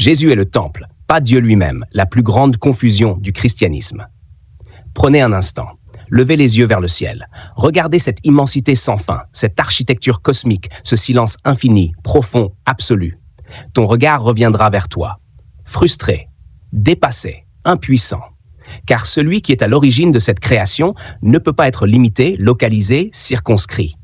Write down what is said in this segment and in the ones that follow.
Jésus est le temple, pas Dieu lui-même, la plus grande confusion du christianisme. Prenez un instant, levez les yeux vers le ciel, regardez cette immensité sans fin, cette architecture cosmique, ce silence infini, profond, absolu. Ton regard reviendra vers toi, frustré, dépassé, impuissant. Car celui qui est à l'origine de cette création ne peut pas être limité, localisé, circonscrit.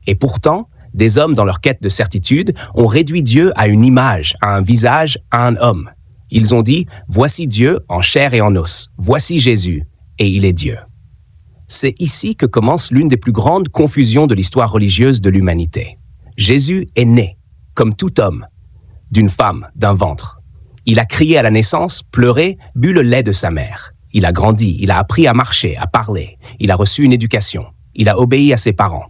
Et pourtant, des hommes dans leur quête de certitude ont réduit Dieu à une image, à un visage, à un homme. Ils ont dit « Voici Dieu en chair et en os, voici Jésus, et il est Dieu ». C'est ici que commence l'une des plus grandes confusions de l'histoire religieuse de l'humanité. Jésus est né, comme tout homme, d'une femme, d'un ventre. Il a crié à la naissance, pleuré, bu le lait de sa mère. Il a grandi, il a appris à marcher, à parler. Il a reçu une éducation. Il a obéi à ses parents.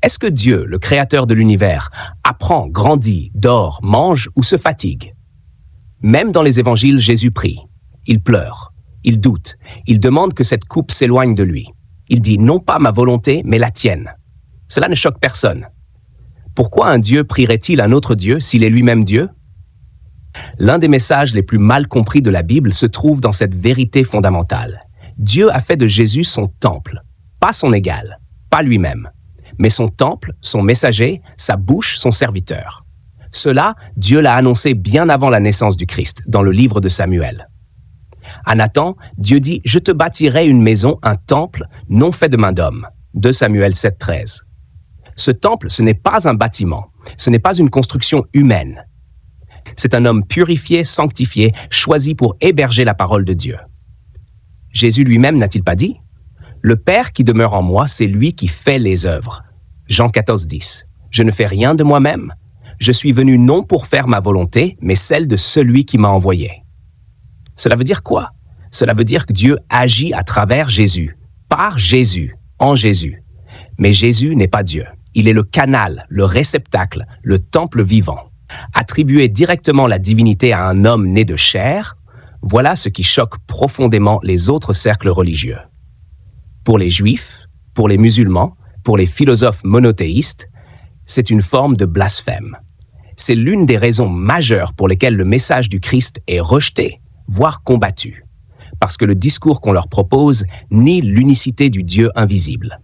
Est-ce que Dieu, le créateur de l'univers, apprend, grandit, dort, mange ou se fatigue? Même dans les évangiles, Jésus prie. Il pleure. Il doute. Il demande que cette coupe s'éloigne de lui. Il dit « Non pas ma volonté, mais la tienne ». Cela ne choque personne. Pourquoi un Dieu prierait-il un autre Dieu s'il est lui-même Dieu? L'un des messages les plus mal compris de la Bible se trouve dans cette vérité fondamentale. Dieu a fait de Jésus son temple, pas son égal, pas lui-même, mais son temple, son messager, sa bouche, son serviteur. Cela, Dieu l'a annoncé bien avant la naissance du Christ, dans le livre de Samuel. À Nathan, Dieu dit « Je te bâtirai une maison, un temple, non fait de main d'homme » 2 Samuel 7,13. Ce temple, ce n'est pas un bâtiment, ce n'est pas une construction humaine. C'est un homme purifié, sanctifié, choisi pour héberger la parole de Dieu. Jésus lui-même n'a-t-il pas dit « Le Père qui demeure en moi, c'est lui qui fait les œuvres » Jean 14,10. « Je ne fais rien de moi-même. Je suis venu non pour faire ma volonté, mais celle de celui qui m'a envoyé. » Cela veut dire quoi? Cela veut dire que Dieu agit à travers Jésus, par Jésus, en Jésus. Mais Jésus n'est pas Dieu. Il est le canal, le réceptacle, le temple vivant. Attribuer directement la divinité à un homme né de chair, voilà ce qui choque profondément les autres cercles religieux. Pour les Juifs, pour les musulmans, pour les philosophes monothéistes, c'est une forme de blasphème. C'est l'une des raisons majeures pour lesquelles le message du Christ est rejeté, voire combattu, parce que le discours qu'on leur propose nie l'unicité du Dieu invisible,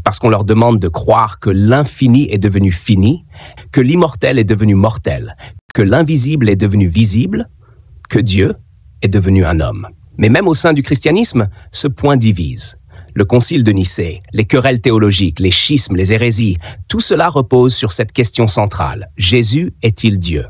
parce qu'on leur demande de croire que l'infini est devenu fini, que l'immortel est devenu mortel, que l'invisible est devenu visible, que Dieu est devenu un homme. Mais même au sein du christianisme, ce point divise. Le concile de Nicée, les querelles théologiques, les schismes, les hérésies, tout cela repose sur cette question centrale. Jésus est-il Dieu?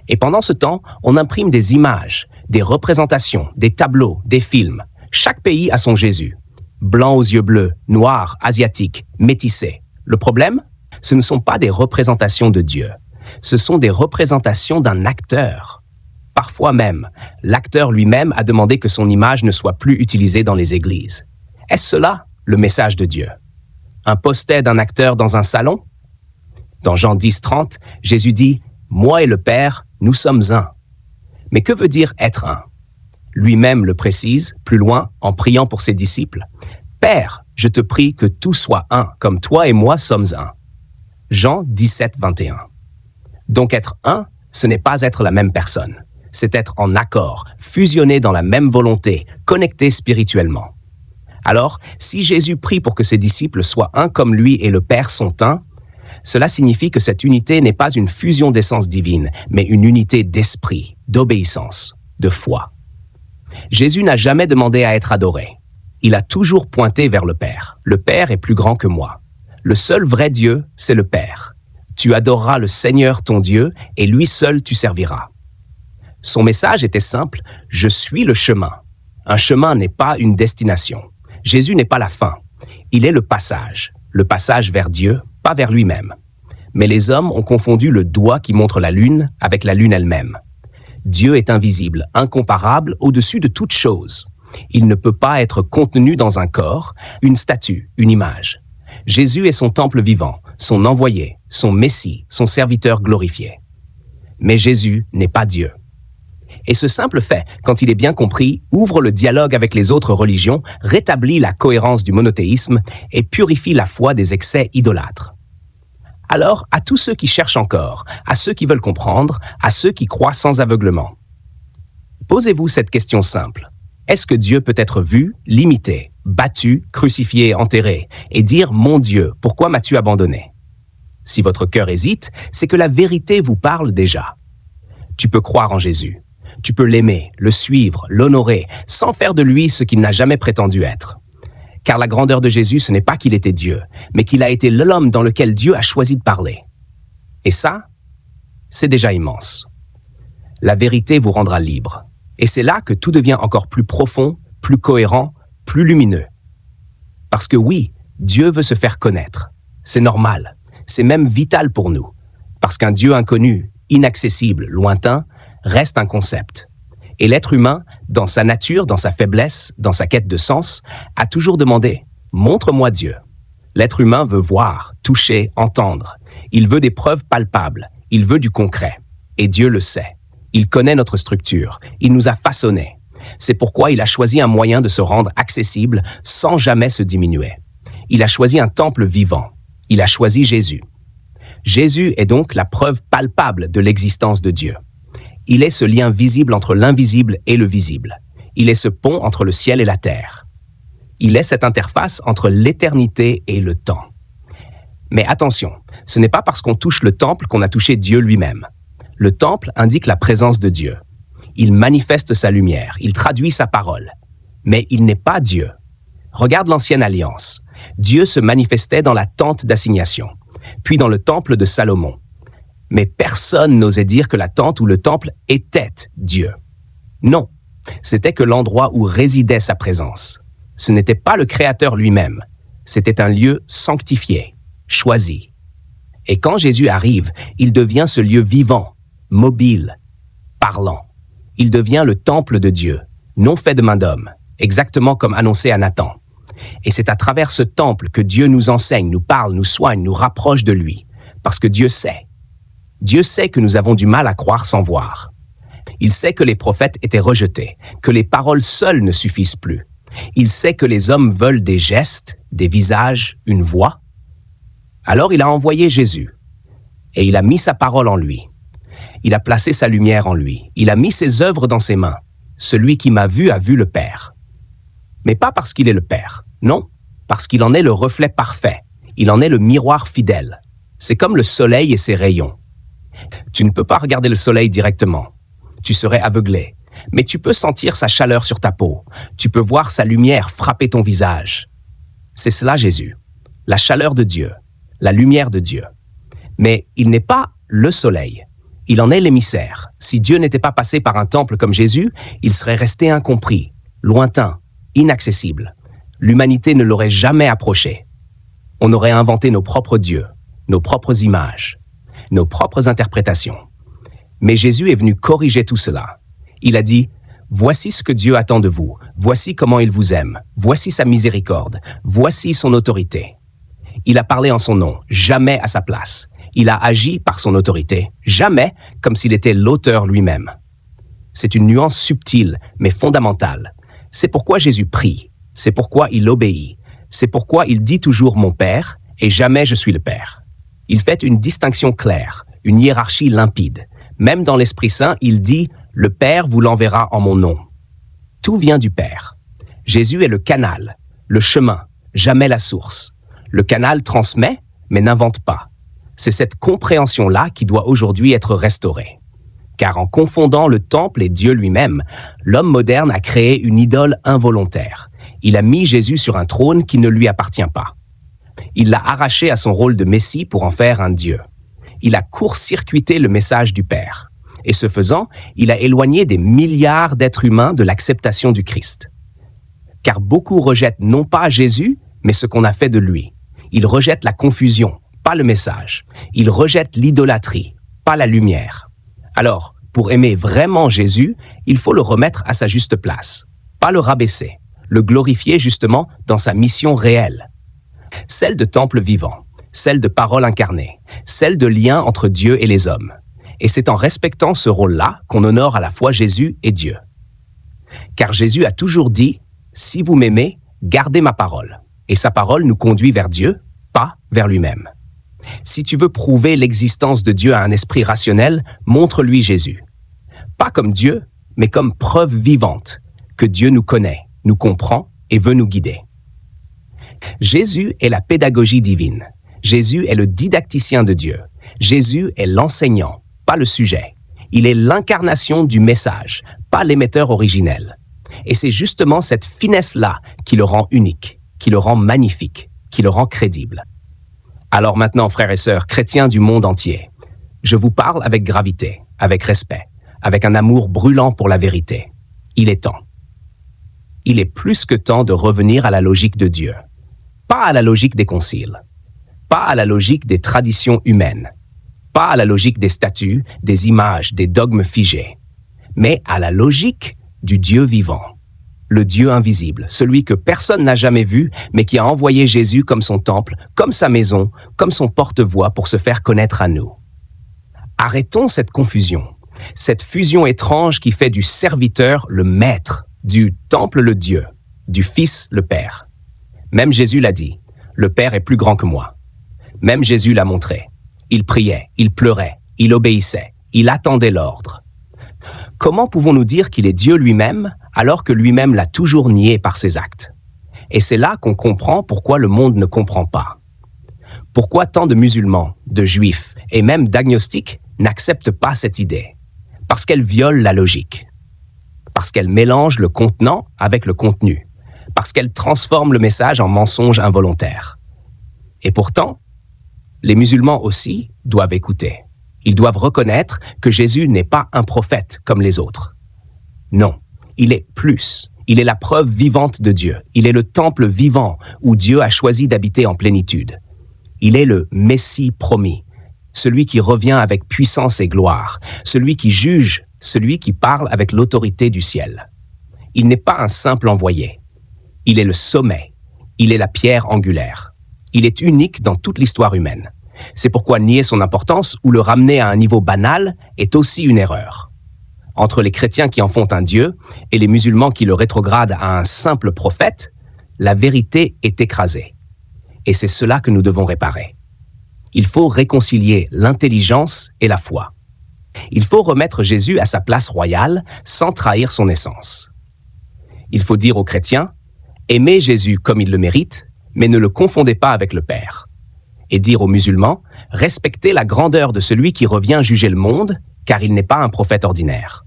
Et pendant ce temps, on imprime des images, des représentations, des tableaux, des films. Chaque pays a son Jésus. Blanc aux yeux bleus, noir, asiatique, métissé. Le problème? Ce ne sont pas des représentations de Dieu. Ce sont des représentations d'un acteur. Parfois même, l'acteur lui-même a demandé que son image ne soit plus utilisée dans les églises. Est-ce cela, le message de Dieu? Un poster d'un acteur dans un salon? Dans Jean 10,30, Jésus dit « Moi et le Père, nous sommes un ». Mais que veut dire être un? Lui-même le précise, plus loin, en priant pour ses disciples. « Père, je te prie que tout soit un, comme toi et moi sommes un. » Jean 17,21. Donc être un, ce n'est pas être la même personne. C'est être en accord, fusionné dans la même volonté, connecté spirituellement. Alors, si Jésus prie pour que ses disciples soient un comme lui et le Père sont un, cela signifie que cette unité n'est pas une fusion d'essence divine, mais une unité d'esprit, d'obéissance, de foi. Jésus n'a jamais demandé à être adoré. Il a toujours pointé vers le Père. Le Père est plus grand que moi. Le seul vrai Dieu, c'est le Père. Tu adoreras le Seigneur ton Dieu et lui seul tu serviras. Son message était simple, « Je suis le chemin ». Un chemin n'est pas une destination. Jésus n'est pas la fin. Il est le passage vers Dieu, pas vers lui-même. Mais les hommes ont confondu le doigt qui montre la lune avec la lune elle-même. Dieu est invisible, incomparable, au-dessus de toute chose. Il ne peut pas être contenu dans un corps, une statue, une image. Jésus est son temple vivant, son envoyé, son Messie, son serviteur glorifié. Mais Jésus n'est pas Dieu. Et ce simple fait, quand il est bien compris, ouvre le dialogue avec les autres religions, rétablit la cohérence du monothéisme et purifie la foi des excès idolâtres. Alors, à tous ceux qui cherchent encore, à ceux qui veulent comprendre, à ceux qui croient sans aveuglement, posez-vous cette question simple. Est-ce que Dieu peut être vu, limité, battu, crucifié, enterré, et dire « Mon Dieu, pourquoi m'as-tu abandonné ?» Si votre cœur hésite, c'est que la vérité vous parle déjà. Tu peux croire en Jésus. Tu peux l'aimer, le suivre, l'honorer, sans faire de lui ce qu'il n'a jamais prétendu être. Car la grandeur de Jésus, ce n'est pas qu'il était Dieu, mais qu'il a été l'homme dans lequel Dieu a choisi de parler. Et ça, c'est déjà immense. La vérité vous rendra libre. Et c'est là que tout devient encore plus profond, plus cohérent, plus lumineux. Parce que oui, Dieu veut se faire connaître. C'est normal. C'est même vital pour nous. Parce qu'un Dieu inconnu, inaccessible, lointain, reste un concept. Et l'être humain, dans sa nature, dans sa faiblesse, dans sa quête de sens, a toujours demandé « Montre-moi Dieu ». L'être humain veut voir, toucher, entendre. Il veut des preuves palpables. Il veut du concret. Et Dieu le sait. Il connaît notre structure. Il nous a façonnés. C'est pourquoi il a choisi un moyen de se rendre accessible sans jamais se diminuer. Il a choisi un temple vivant. Il a choisi Jésus. Jésus est donc la preuve palpable de l'existence de Dieu. Il est ce lien visible entre l'invisible et le visible. Il est ce pont entre le ciel et la terre. Il est cette interface entre l'éternité et le temps. Mais attention, ce n'est pas parce qu'on touche le temple qu'on a touché Dieu lui-même. Le temple indique la présence de Dieu. Il manifeste sa lumière, il traduit sa parole. Mais il n'est pas Dieu. Regarde l'Ancienne Alliance. Dieu se manifestait dans la tente d'assignation, puis dans le temple de Salomon. Mais personne n'osait dire que la tente ou le temple était Dieu. Non, c'était que l'endroit où résidait sa présence. Ce n'était pas le Créateur lui-même, c'était un lieu sanctifié, choisi. Et quand Jésus arrive, il devient ce lieu vivant, mobile, parlant. Il devient le temple de Dieu, non fait de main d'homme, exactement comme annoncé à Nathan. Et c'est à travers ce temple que Dieu nous enseigne, nous parle, nous soigne, nous rapproche de lui, parce que Dieu sait. Dieu sait que nous avons du mal à croire sans voir. Il sait que les prophètes étaient rejetés, que les paroles seules ne suffisent plus. Il sait que les hommes veulent des gestes, des visages, une voix. Alors il a envoyé Jésus, et il a mis sa parole en lui. Il a placé sa lumière en lui. Il a mis ses œuvres dans ses mains. Celui qui m'a vu a vu le Père. Mais pas parce qu'il est le Père, non, parce qu'il en est le reflet parfait. Il en est le miroir fidèle. C'est comme le soleil et ses rayons. Tu ne peux pas regarder le soleil directement. Tu serais aveuglé. Mais tu peux sentir sa chaleur sur ta peau. Tu peux voir sa lumière frapper ton visage. C'est cela Jésus, la chaleur de Dieu, la lumière de Dieu. Mais il n'est pas le soleil. Il en est l'émissaire. Si Dieu n'était pas passé par un temple comme Jésus, il serait resté incompris, lointain, inaccessible. L'humanité ne l'aurait jamais approché. On aurait inventé nos propres dieux, nos propres images, nos propres interprétations. Mais Jésus est venu corriger tout cela. Il a dit « Voici ce que Dieu attend de vous. Voici comment il vous aime. Voici sa miséricorde. Voici son autorité. » Il a parlé en son nom, jamais à sa place. Il a agi par son autorité, jamais comme s'il était l'auteur lui-même. C'est une nuance subtile, mais fondamentale. C'est pourquoi Jésus prie. C'est pourquoi il obéit. C'est pourquoi il dit toujours « Mon Père » et jamais « Je suis le Père ». Il fait une distinction claire, une hiérarchie limpide. Même dans l'Esprit Saint, il dit « Le Père vous l'enverra en mon nom ». Tout vient du Père. Jésus est le canal, le chemin, jamais la source. Le canal transmet, mais n'invente pas. C'est cette compréhension-là qui doit aujourd'hui être restaurée. Car en confondant le temple et Dieu lui-même, l'homme moderne a créé une idole involontaire. Il a mis Jésus sur un trône qui ne lui appartient pas. Il l'a arraché à son rôle de Messie pour en faire un Dieu. Il a court-circuité le message du Père. Et ce faisant, il a éloigné des milliards d'êtres humains de l'acceptation du Christ. Car beaucoup rejettent non pas Jésus, mais ce qu'on a fait de lui. Ils rejettent la confusion, pas le message. Ils rejettent l'idolâtrie, pas la lumière. Alors, pour aimer vraiment Jésus, il faut le remettre à sa juste place, pas le rabaisser, le glorifier justement dans sa mission réelle. Celle de temple vivant, celle de parole incarnée, celle de lien entre Dieu et les hommes. Et c'est en respectant ce rôle-là qu'on honore à la fois Jésus et Dieu. Car Jésus a toujours dit « Si vous m'aimez, gardez ma parole ». Et sa parole nous conduit vers Dieu, pas vers lui-même. Si tu veux prouver l'existence de Dieu à un esprit rationnel, montre-lui Jésus. Pas comme Dieu, mais comme preuve vivante que Dieu nous connaît, nous comprend et veut nous guider. Jésus est la pédagogie divine. Jésus est le didacticien de Dieu. Jésus est l'enseignant, pas le sujet. Il est l'incarnation du message, pas l'émetteur originel. Et c'est justement cette finesse-là qui le rend unique, qui le rend magnifique, qui le rend crédible. Alors maintenant, frères et sœurs, chrétiens du monde entier, je vous parle avec gravité, avec respect, avec un amour brûlant pour la vérité. Il est temps. Il est plus que temps de revenir à la logique de Dieu. Pas à la logique des conciles, pas à la logique des traditions humaines, pas à la logique des statues, des images, des dogmes figés, mais à la logique du Dieu vivant, le Dieu invisible, celui que personne n'a jamais vu, mais qui a envoyé Jésus comme son temple, comme sa maison, comme son porte-voix pour se faire connaître à nous. Arrêtons cette confusion, cette fusion étrange qui fait du serviteur le maître, du temple le Dieu, du Fils le Père. Même Jésus l'a dit, le Père est plus grand que moi. Même Jésus l'a montré. Il priait, il pleurait, il obéissait, il attendait l'ordre. Comment pouvons-nous dire qu'il est Dieu lui-même alors que lui-même l'a toujours nié par ses actes? Et c'est là qu'on comprend pourquoi le monde ne comprend pas. Pourquoi tant de musulmans, de juifs et même d'agnostiques n'acceptent pas cette idée? Parce qu'elle viole la logique. Parce qu'elle mélange le contenant avec le contenu. Parce qu'elle transforme le message en mensonge involontaire. Et pourtant, les musulmans aussi doivent écouter. Ils doivent reconnaître que Jésus n'est pas un prophète comme les autres. Non, il est plus. Il est la preuve vivante de Dieu. Il est le temple vivant où Dieu a choisi d'habiter en plénitude. Il est le Messie promis, celui qui revient avec puissance et gloire, celui qui juge, celui qui parle avec l'autorité du ciel. Il n'est pas un simple envoyé. Il est le sommet. Il est la pierre angulaire. Il est unique dans toute l'histoire humaine. C'est pourquoi nier son importance ou le ramener à un niveau banal est aussi une erreur. Entre les chrétiens qui en font un Dieu et les musulmans qui le rétrogradent à un simple prophète, la vérité est écrasée. Et c'est cela que nous devons réparer. Il faut réconcilier l'intelligence et la foi. Il faut remettre Jésus à sa place royale sans trahir son essence. Il faut dire aux chrétiens, aimez Jésus comme il le mérite, mais ne le confondez pas avec le Père. Et dire aux musulmans, respectez la grandeur de celui qui revient juger le monde, car il n'est pas un prophète ordinaire.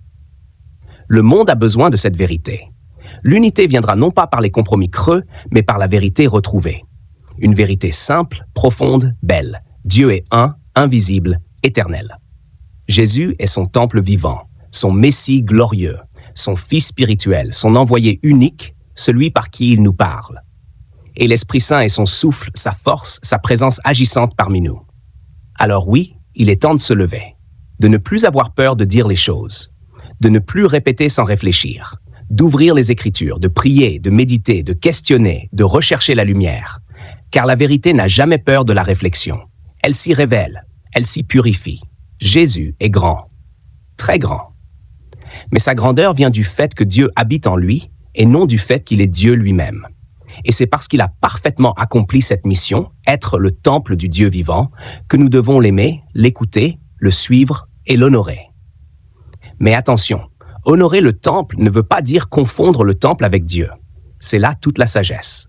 Le monde a besoin de cette vérité. L'unité viendra non pas par les compromis creux, mais par la vérité retrouvée. Une vérité simple, profonde, belle. Dieu est un, invisible, éternel. Jésus est son temple vivant, son Messie glorieux, son Fils spirituel, son envoyé unique, celui par qui il nous parle. Et l'Esprit Saint est son souffle, sa force, sa présence agissante parmi nous. Alors oui, il est temps de se lever, de ne plus avoir peur de dire les choses, de ne plus répéter sans réfléchir, d'ouvrir les Écritures, de prier, de méditer, de questionner, de rechercher la lumière, car la vérité n'a jamais peur de la réflexion. Elle s'y révèle, elle s'y purifie. Jésus est grand, très grand. Mais sa grandeur vient du fait que Dieu habite en lui et non du fait qu'il est Dieu lui-même. Et c'est parce qu'il a parfaitement accompli cette mission, être le temple du Dieu vivant, que nous devons l'aimer, l'écouter, le suivre et l'honorer. Mais attention, honorer le temple ne veut pas dire confondre le temple avec Dieu. C'est là toute la sagesse.